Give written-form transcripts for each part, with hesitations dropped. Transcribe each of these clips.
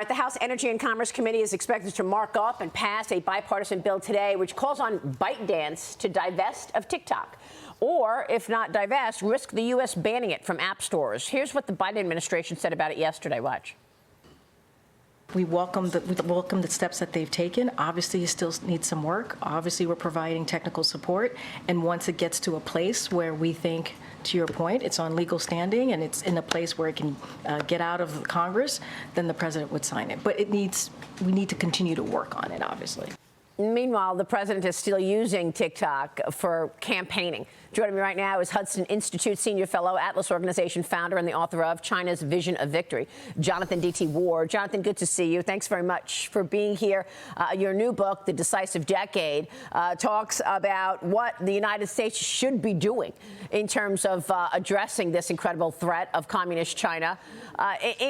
The House Energy and Commerce Committee is expected to mark up and pass a bipartisan bill today, which calls on ByteDance to divest of TikTok. Or, if not divest, risk the U.S. banning it from app stores. Here's what the Biden administration said about it yesterday. Watch. We welcome the steps that they've taken. Obviously, it still needs some work. Obviously, we're providing technical support. And once it gets to a place where we think, to your point, it's on legal standing and it's in a place where it can get out of Congress, then the president would sign it. But we need to continue to work on it, obviously. Meanwhile, the president is still using TikTok for campaigning. Joining me right now is Hudson Institute Senior Fellow, Atlas Organization founder, and the author of China's Vision of Victory, Jonathan D.T. Ward. Jonathan, good to see you. Thanks very much for being here. Your new book, The Decisive Decade, talks about what the United States should be doing in terms of addressing this incredible threat of communist China.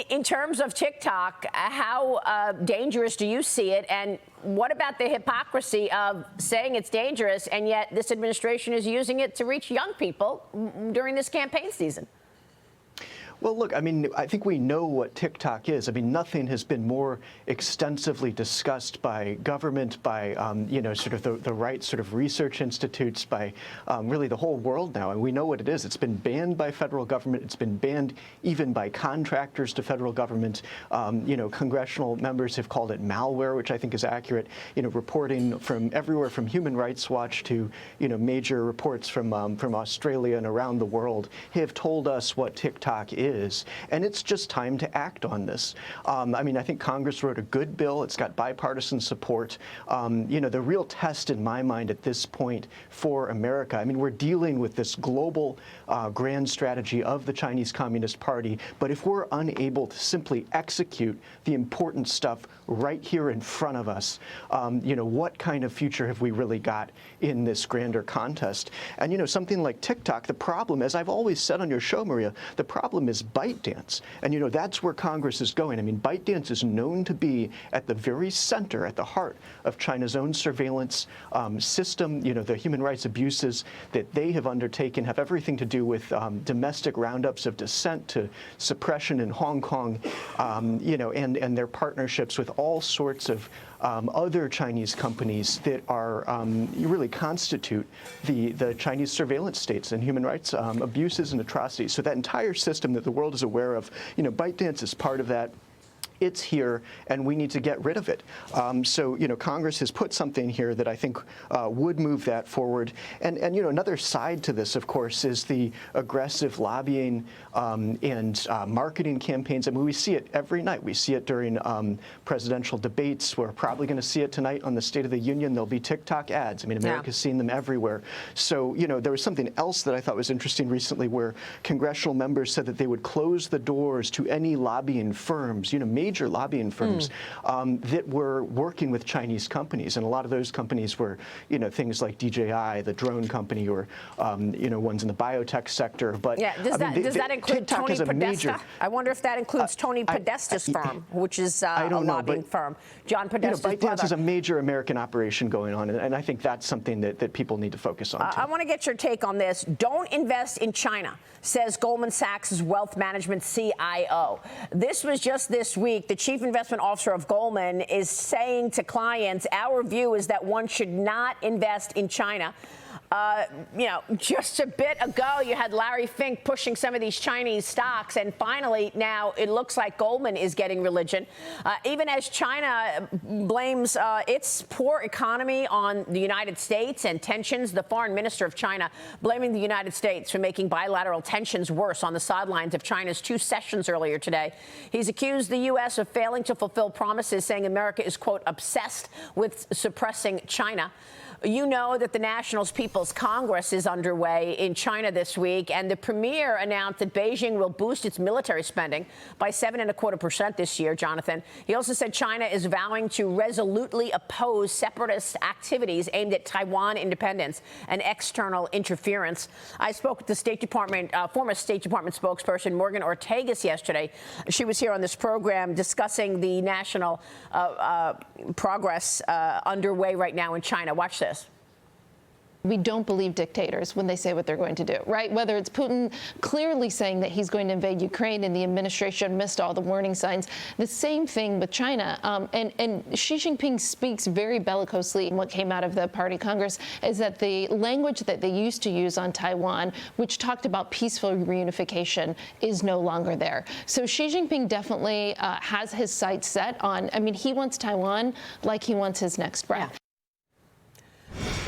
In terms of TikTok, how dangerous do you see it? And what about the hypocrisy of saying it's dangerous, and yet this administration is using it to reach young people during this campaign season? Well, look, I mean, I think we know what TikTok is. I mean, nothing has been more extensively discussed by government, by, sort of the right sort of research institutes, by really the whole world now. And we know what it is. It's been banned by federal government. It's been banned even by contractors to federal government. Congressional members have called it malware, which I think is accurate. Reporting from everywhere from Human Rights Watch to, major reports from Australia and around the world have told us what TikTok is. And it's just time to act on this. I think Congress wrote a good bill. It's got bipartisan support. The real test in my mind at this point for America, I mean, we're dealing with this global grand strategy of the Chinese Communist Party. But if we're unable to simply execute the important stuff right here in front of us, what kind of future have we really got in this grander contest? And, something like TikTok, the problem, as I've always said on your show, Maria, the problem is ByteDance. And, that's where Congress is going. I mean, ByteDance is known to be at the very center, at the heart of China's own surveillance system. The human rights abuses that they have undertaken have everything to do with domestic roundups of dissent to suppression in Hong Kong, and their partnerships with all sorts of other Chinese companies that are really constitute the Chinese surveillance states and human rights abuses and atrocities. So that entire system that the world is aware of, ByteDance is part of that. It's here, and we need to get rid of it. So, Congress has put something here that I think would move that forward. And another side to this, of course, is the aggressive lobbying and marketing campaigns. I mean, we see it every night. We see it during presidential debates. We're probably going to see it tonight on the State of the Union. There'll be TikTok ads. I mean, America's seen them everywhere. So, there was something else that I thought was interesting recently where congressional members said that they would close the doors to any lobbying firms, major lobbying firms that were working with Chinese companies. And a lot of those companies were, things like DJI, the drone company, or, ones in the biotech sector. But does that include Tony Podesta? I wonder if that includes Tony Podesta's firm, which is a lobbying firm. John Podesta's brother. ByteDance is a major American operation going on, and I think that's something that people need to focus on, too. I want to get your take on this. Don't invest in China, says Goldman Sachs' wealth management CIO. This was just this week. The chief investment officer of Goldman is saying to clients, our view is that one should not invest in China. Just a bit ago, you had Larry Fink pushing some of these Chinese stocks. And finally, now it looks like Goldman is getting religion. Even as China blames its poor economy on the United States and tensions, the foreign minister of China blaming the United States for making bilateral tensions worse on the sidelines of China's 2 sessions earlier today. He's accused the U.S. of failing to fulfill promises, saying America is, quote, obsessed with suppressing China. You know that the National People's Congress is underway in China this week, and the premier announced that Beijing will boost its military spending by 7.25% this year, Jonathan. He also said China is vowing to resolutely oppose separatist activities aimed at Taiwan independence and external interference. I spoke with the State Department, former State Department spokesperson Morgan Ortagus yesterday. She was here on this program discussing the national progress underway right now in China. Watch this. We don't believe dictators when they say what they're going to do, right? Whether it's Putin clearly saying that he's going to invade Ukraine and the administration missed all the warning signs. The same thing with China. And Xi Jinping speaks very bellicosely. What came out of the Party Congress is that the language that they used to use on Taiwan, which talked about peaceful reunification, is no longer there. So Xi Jinping definitely has his sights set on, I mean, he wants Taiwan like he wants his next breath.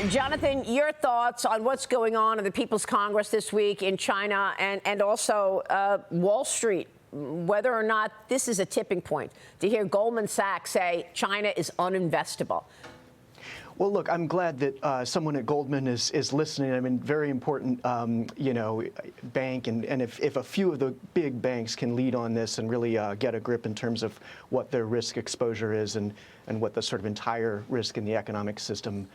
Jonathan, your thoughts on what's going on in the People's Congress this week in China and also Wall Street, whether or not this is a tipping point to hear Goldman Sachs say China is uninvestable. Well, look, I'm glad that someone at Goldman is listening. I mean, very important, bank. And if a few of the big banks can lead on this and really get a grip in terms of what their risk exposure is and what the sort of entire risk in the economic system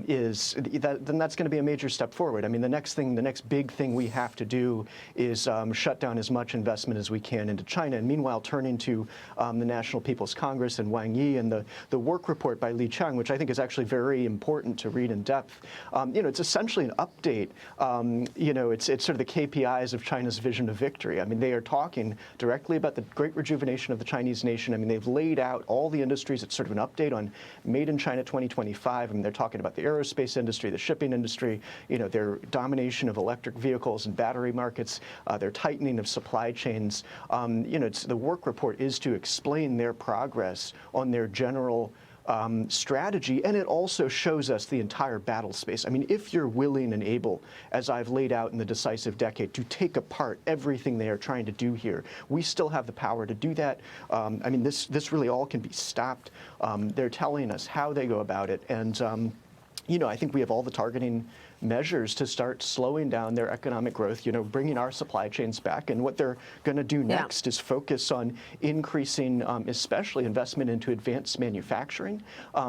is, then that's going to be a major step forward. I mean, the next big thing we have to do is shut down as much investment as we can into China. And meanwhile, turning to the National People's Congress and Wang Yi and the work report by Li Qiang, which I think is actually very important to read in depth. It's essentially an update. It's sort of the KPIs of China's vision of victory. I mean, they are talking directly about the great rejuvenation of the Chinese nation. I mean, they've laid out all the industries. It's sort of an update on Made in China 2025. I mean, they're talking about the aerospace industry, the shipping industry, their domination of electric vehicles and battery markets, their tightening of supply chains. The work report is to explain their progress on their general strategy, and it also shows us the entire battle space. I mean, if you're willing and able, as I've laid out in the decisive decade, to take apart everything they are trying to do here, we still have the power to do that. I mean, this really all can be stopped. They're telling us how they go about it, and I think we have all the targeting measures to start slowing down their economic growth, bringing our supply chains back. And what they're going to do next is focus on increasing, especially investment into advanced manufacturing.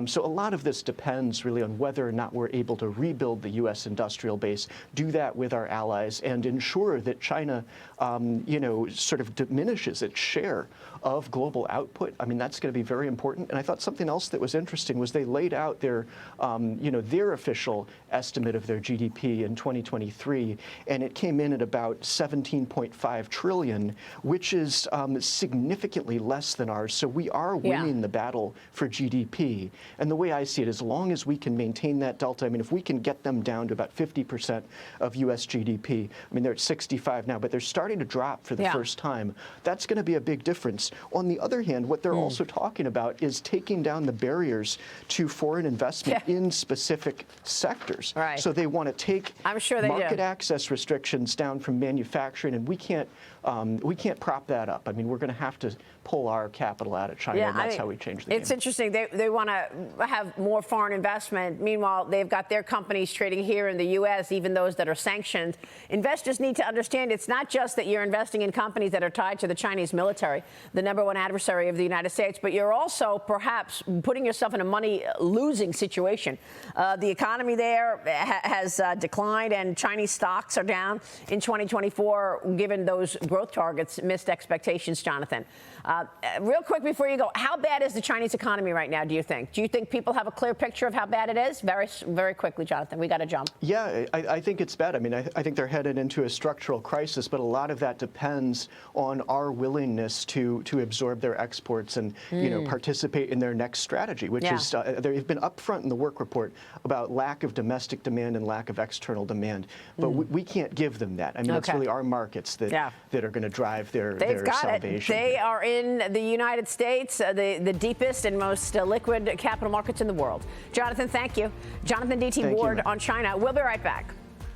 So a lot of this depends really on whether or not we're able to rebuild the U.S. industrial base, do that with our allies, and ensure that China, sort of diminishes its share of global output. I mean, that's going to be very important. And I thought something else that was interesting was they laid out their, their official estimate of their GDP in 2023, and it came in at about 17.5 trillion, which is significantly less than ours. So we are winning the battle for GDP. And the way I see it, as long as we can maintain that delta, I mean, if we can get them down to about 50% of U.S. GDP, I mean, they're at 65 now, but they're starting to drop for the first time. That's going to be a big difference. On the other hand, what they're also talking about is taking down the barriers to foreign investment in specific sectors. Right. So they want to take market do. access restrictions down from manufacturing, and we can't prop that up. I mean, we're going to have to pull our capital out of China, and that's how we change the game. It's interesting. They want to have more foreign investment. Meanwhile, they've got their companies trading here in the U.S., even those that are sanctioned. Investors need to understand it's not just that you're investing in companies that are tied to the Chinese military, the #1 adversary of the United States, but you're also perhaps putting yourself in a money-losing situation. The economy there has declined, and Chinese stocks are down in 2024, given those growth targets missed expectations, Jonathan. Real quick before you go, how bad is the Chinese economy right now, do you think? Do you think people have a clear picture of how bad it is? Very, very quickly, Jonathan. We got to jump. Yeah, I think it's bad. I mean, I think they're headed into a structural crisis, but a lot of that depends on our willingness to absorb their exports and, participate in their next strategy, which is they've been upfront in the work report about lack of domestic demand and lack of external demand. But we can't give them that. I mean, it's really our markets that are going to drive their salvation. They are in the United States, the deepest and most liquid capital markets in the world. Jonathan, thank you. Jonathan D.T. Ward on China. We'll be right back.